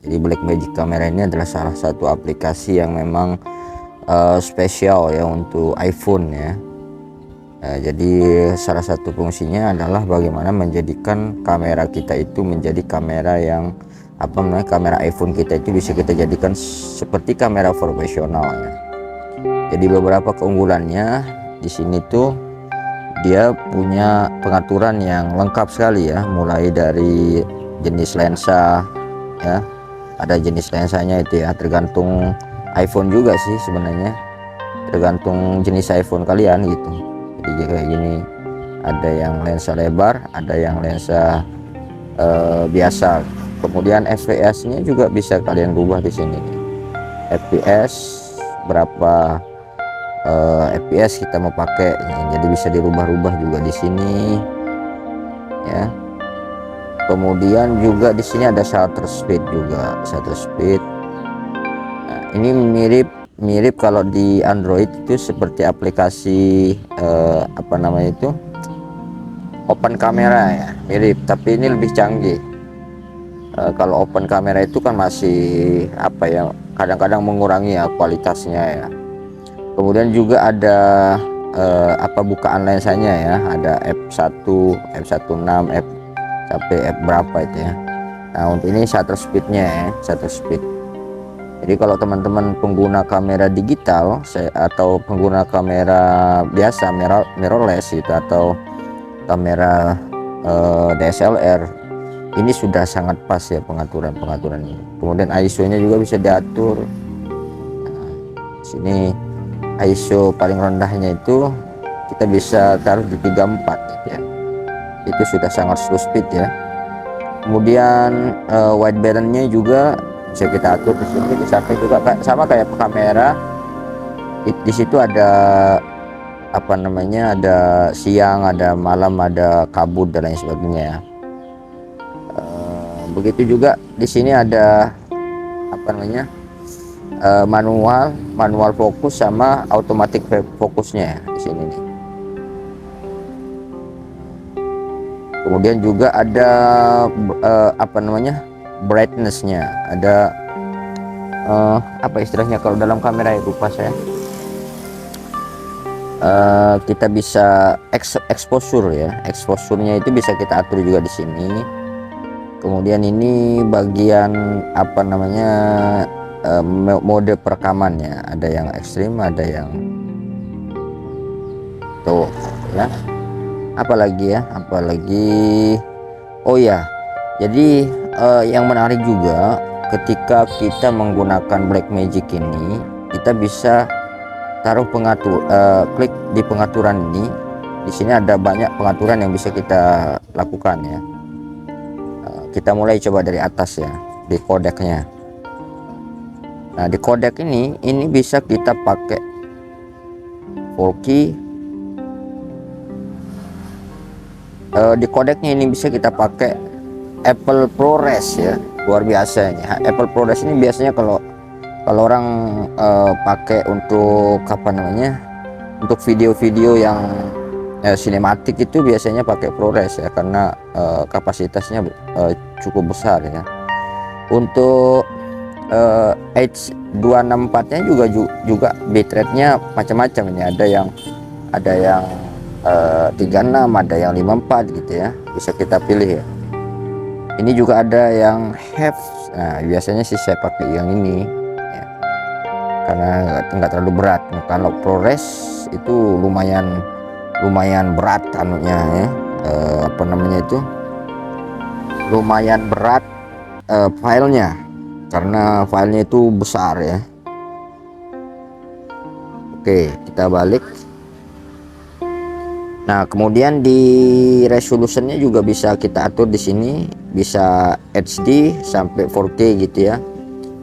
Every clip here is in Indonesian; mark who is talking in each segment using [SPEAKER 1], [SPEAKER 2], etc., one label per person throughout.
[SPEAKER 1] Jadi Blackmagic kamera ini adalah salah satu aplikasi yang memang spesial ya untuk iPhone ya. Jadi salah satu fungsinya adalah bagaimana menjadikan kamera kita itu menjadi kamera yang kamera iPhone kita itu bisa kita jadikan seperti kamera profesional ya. Jadi beberapa keunggulannya di sini tuh dia punya pengaturan yang lengkap sekali ya, mulai dari jenis lensa ya, ada jenis lensanya itu ya, tergantung iPhone juga sih sebenarnya, tergantung jenis iPhone kalian gitu. Jadi kayak gini, ada yang lensa lebar, ada yang lensa biasa. Kemudian FPS nya juga bisa kalian rubah di sini, FPS berapa FPS kita mau pakai, jadi bisa dirubah-rubah juga di sini ya. Kemudian juga di sini ada shutter speed juga, shutter speed. Nah, ini mirip kalau di Android itu seperti aplikasi open kamera ya, mirip, tapi ini lebih canggih. Kalau open kamera itu kan masih kadang-kadang mengurangi ya kualitasnya ya. Kemudian juga ada bukaan lensanya ya, ada f1, f1.6, f sampai f berapa itu ya. Nah untuk ini shutter speednya ya, shutter speed. Jadi kalau teman-teman pengguna kamera digital atau pengguna kamera biasa mirrorless itu atau kamera DSLR, ini sudah sangat pas ya pengaturan ini. Kemudian ISO nya juga bisa diatur. Nah, sini ISO paling rendahnya itu kita bisa taruh di 34 gitu ya. Itu sudah sangat slow speed ya. Kemudian white balance-nya juga bisa kita atur di sini. Di samping juga sama kayak kamera, di situ ada ada siang, ada malam, ada kabut dan lain sebagainya ya. Begitu juga di sini ada manual fokus sama automatic fokusnya di sini nih. Kemudian juga ada brightness-nya, ada istilahnya kalau dalam kamera itu lupa saya. Kita bisa exposure ya, exposure-nya itu bisa kita atur juga di sini. Kemudian ini bagian mode perekamannya, ada yang ekstrim, ada yang tuh ya. Apalagi oh ya, jadi yang menarik juga ketika kita menggunakan Blackmagic ini, kita bisa taruh klik di pengaturan ini. Di sini ada banyak pengaturan yang bisa kita lakukan ya. Kita mulai coba dari atas ya, di kodeknya. Nah di kodek ini bisa kita pakai 4K. Di kodeknya ini bisa kita pakai Apple ProRes ya, luar biasa ini. Apple ProRes ini biasanya kalau orang pakai untuk untuk video-video yang sinematik itu biasanya pakai ProRes ya, karena kapasitasnya cukup besar ya. Untuk H264 nya juga bitrate-nya macam-macam ini, ada yang 36, ada yang 54 gitu ya, bisa kita pilih ya. Ini juga ada yang half. Nah biasanya sih saya pakai yang ini ya, karena nggak terlalu berat. Kalau ProRes itu lumayan berat anunya ya, lumayan berat filenya, karena filenya itu besar ya. Oke, kita balik. Nah kemudian di resolutionnya juga bisa kita atur di sini, bisa HD sampai 4K gitu ya,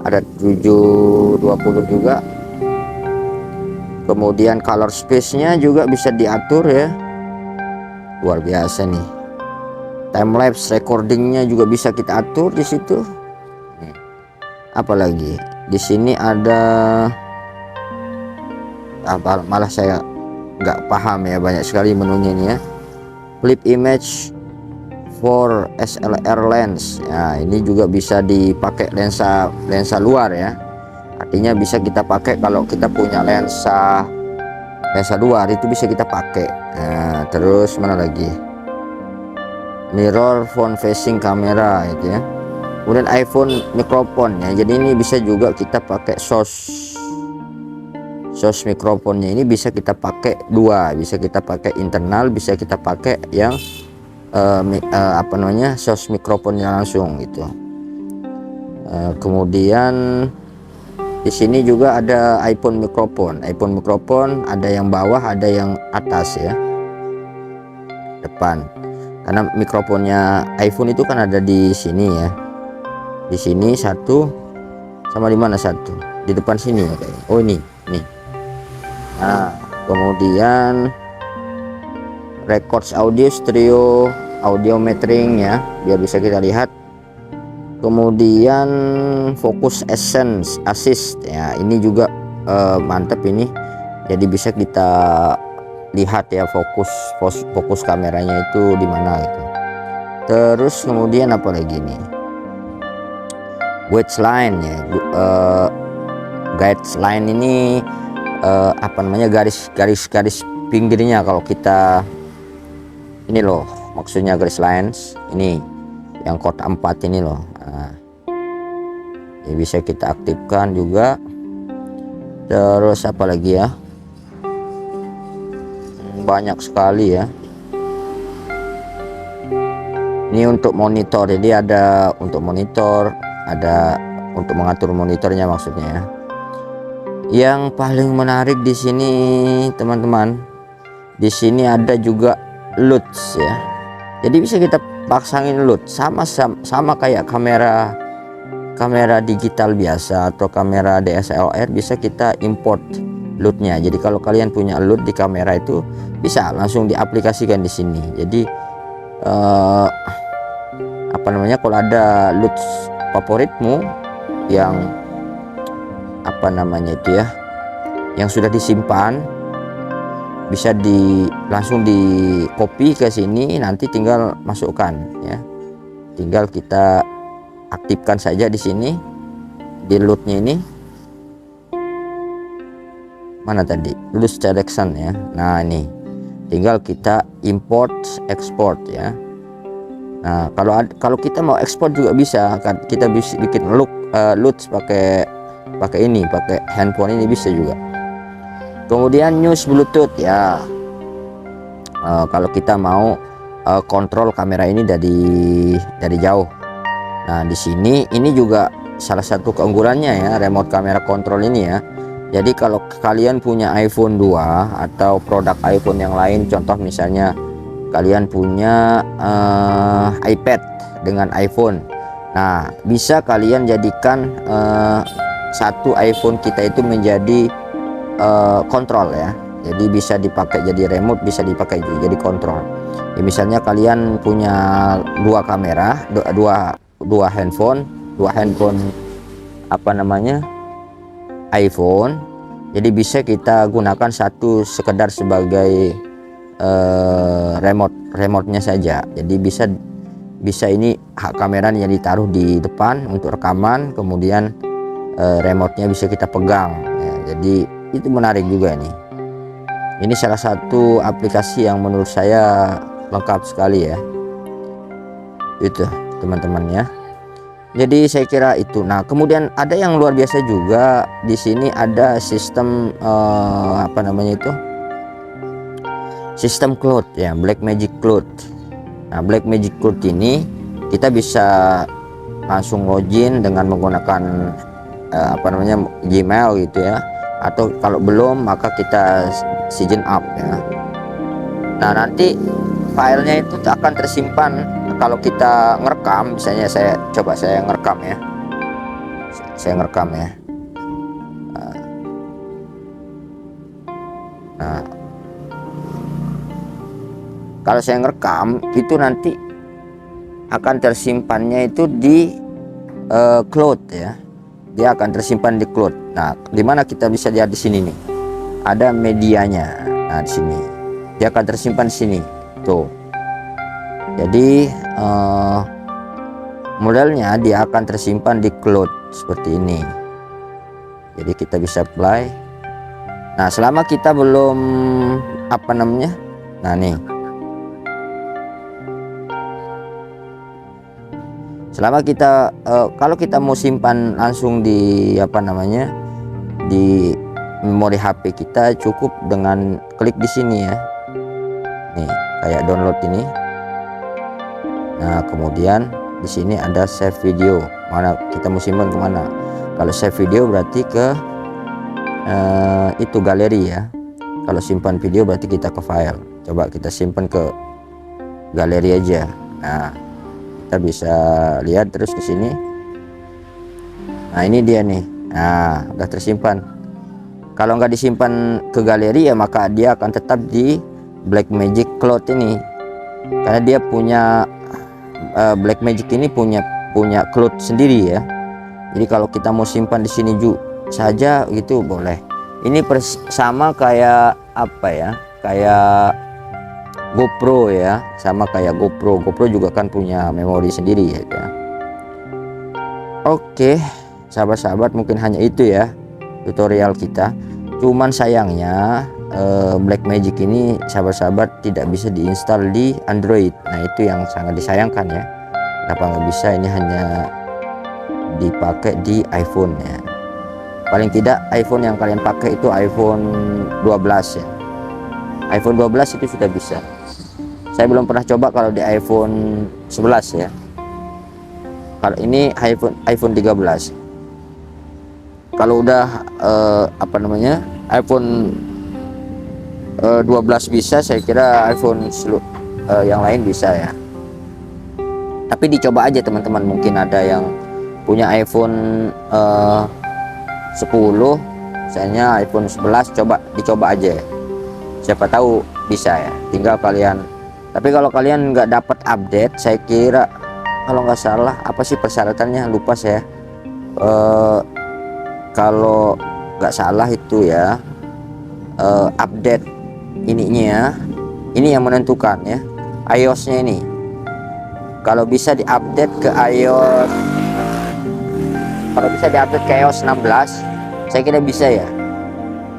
[SPEAKER 1] ada 720 juga. Kemudian color space-nya juga bisa diatur ya, luar biasa nih. Time lapse recordingnya juga bisa kita atur di situ. Apalagi di sini ada malah saya nggak paham ya, banyak sekali menunya ini ya. Flip image, for SLR lens. Nah, ini juga bisa dipakai lensa luar ya. Artinya bisa kita pakai kalau kita punya lensa luar itu bisa kita pakai. Nah, terus mana lagi? Mirror phone facing camera itu ya. Kemudian iPhone mikrofon ya. Jadi ini bisa juga kita pakai source mikrofonnya ini bisa kita pakai dua, bisa kita pakai internal, bisa kita pakai yang apa namanya source mikrofonnya langsung gitu. Kemudian di sini juga ada iPhone mikrofon ada yang bawah ada yang atas ya, depan, karena mikrofonnya iPhone itu kan ada di sini ya, di sini satu sama di mana satu di depan sini ya kayaknya. Oh ini. Nah, kemudian records audio stereo audio metering ya, biar bisa kita lihat. Kemudian focus essence assist ya, ini juga mantap ini, jadi bisa kita lihat ya fokus kameranya itu di mana gitu. Terus kemudian apa lagi nih, guideline ya, guideline ini apa namanya garis pinggirnya kalau kita ini loh, maksudnya garis lines ini yang kotak 4 ini loh. Nah, ini bisa kita aktifkan juga. Terus apa lagi ya, banyak sekali ya. Ini untuk monitor, jadi ada untuk monitor, ada untuk mengatur monitornya maksudnya ya. Yang paling menarik di sini teman-teman, di sini ada juga LUTs ya. Jadi bisa kita pasangin LUT sama kayak kamera digital biasa atau kamera DSLR, bisa kita import LUT-nya. Jadi kalau kalian punya LUT di kamera itu bisa langsung diaplikasikan di sini. Jadi apa namanya, kalau ada LUT favoritmu yang apa namanya itu ya, yang sudah disimpan, bisa langsung di copy ke sini, nanti tinggal masukkan ya, tinggal kita aktifkan saja di sini di LUT-nya ini. Mana tadi LUT selection ya. Nah ini tinggal kita import export ya. Nah kalau kita mau ekspor juga bisa kan, kita bisa bikin LUT pakai ini, pakai handphone ini bisa juga. Kemudian use Bluetooth ya, kalau kita mau kontrol kamera ini dari jauh. Nah di sini ini juga salah satu keunggulannya ya, remote kamera kontrol ini ya. Jadi kalau kalian punya iPhone 2 atau produk iPhone yang lain, contoh misalnya kalian punya iPad dengan iPhone, nah bisa kalian jadikan satu iPhone kita itu menjadi kontrol ya. Jadi bisa dipakai jadi remote, bisa dipakai jadi kontrol ya. Misalnya kalian punya dua kamera, dua handphone apa namanya iPhone, jadi bisa kita gunakan satu sekedar sebagai remote-nya saja. Jadi bisa ini kameranya ditaruh di depan untuk rekaman, kemudian remote-nya bisa kita pegang ya. Jadi itu menarik juga nih. Ini salah satu aplikasi yang menurut saya lengkap sekali ya, itu teman-teman ya. Jadi saya kira itu. Nah kemudian ada yang luar biasa juga di sini, ada sistem apa namanya itu, sistem cloud ya, Blackmagic Cloud. Nah Blackmagic Cloud ini kita bisa langsung login dengan menggunakan apa namanya Gmail gitu ya, atau kalau belum maka kita sign up ya. Nah nanti filenya itu akan tersimpan kalau kita ngerekam. Misalnya saya ngerekam ya, nah kalau saya ngerekam itu nanti akan tersimpannya itu di cloud ya, dia akan tersimpan di cloud. Nah dimana kita bisa lihat di sini nih, ada medianya. Nah di sini dia akan tersimpan di sini tuh. Jadi modelnya dia akan tersimpan di cloud seperti ini. Jadi kita bisa apply. Nah, selama kita belum apa namanya, nah nih, selama kita kalau kita mau simpan langsung di apa namanya, di memori HP kita, cukup dengan klik di sini ya. Nih, kayak download ini. Nah, kemudian di sini ada save video. Mana kita mau simpan kemana? Kalau save video berarti ke itu galeri ya. Kalau simpan video berarti kita ke file. Coba kita simpan ke galeri aja. Nah, kita bisa lihat terus ke sini. Nah, ini dia nih. Nah, udah tersimpan. Kalau nggak disimpan ke galeri ya, maka dia akan tetap di Blackmagic Cloud ini. Karena dia punya Blackmagic ini punya cloud sendiri ya. Jadi kalau kita mau simpan di sini juga saja gitu boleh. Ini sama kayak apa ya, kayak GoPro ya, sama kayak GoPro juga kan punya memori sendiri ya. Oke sahabat-sahabat, mungkin hanya itu ya tutorial kita. Cuman sayangnya Blackmagic ini sahabat-sahabat tidak bisa diinstal di Android. Nah, itu yang sangat disayangkan ya. Kenapa nggak bisa? Ini hanya dipakai di iPhone ya. Paling tidak iPhone yang kalian pakai itu iPhone 12 ya. iPhone 12 itu sudah bisa. Saya belum pernah coba kalau di iPhone 11 ya. Kalau ini iPhone 13. Kalau udah apa namanya, iPhone 12 bisa, saya kira iPhone yang lain bisa ya. Tapi dicoba aja teman-teman, mungkin ada yang punya iPhone 10, misalnya iPhone 11, dicoba aja ya. Siapa tahu bisa ya. Tinggal kalian. Tapi kalau kalian nggak dapat update, saya kira kalau nggak salah apa sih persyaratannya, lupa saya. Kalau nggak salah itu ya, update ininya, ini yang menentukan ya, iOS-nya ini. Kalau bisa diupdate ke iOS, kalau bisa diupdate ke iOS 16, saya kira bisa ya.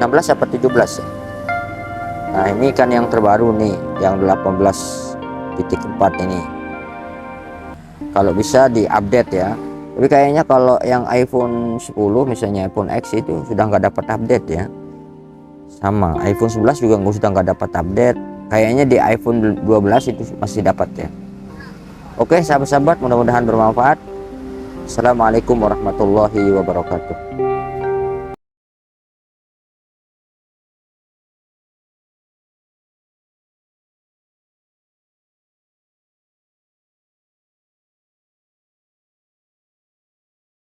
[SPEAKER 1] 16 apa 17 ya. Nah, ini kan yang terbaru nih, yang 18.4 ini. Kalau bisa diupdate ya. Tapi kayaknya kalau yang iPhone 10 misalnya iPhone X itu sudah nggak dapat update ya. Sama iPhone 11 juga sudah nggak dapat update. Kayaknya di iPhone 12 itu masih dapat ya. Oke sahabat-sahabat, mudah-mudahan bermanfaat. Assalamualaikum warahmatullahi wabarakatuh.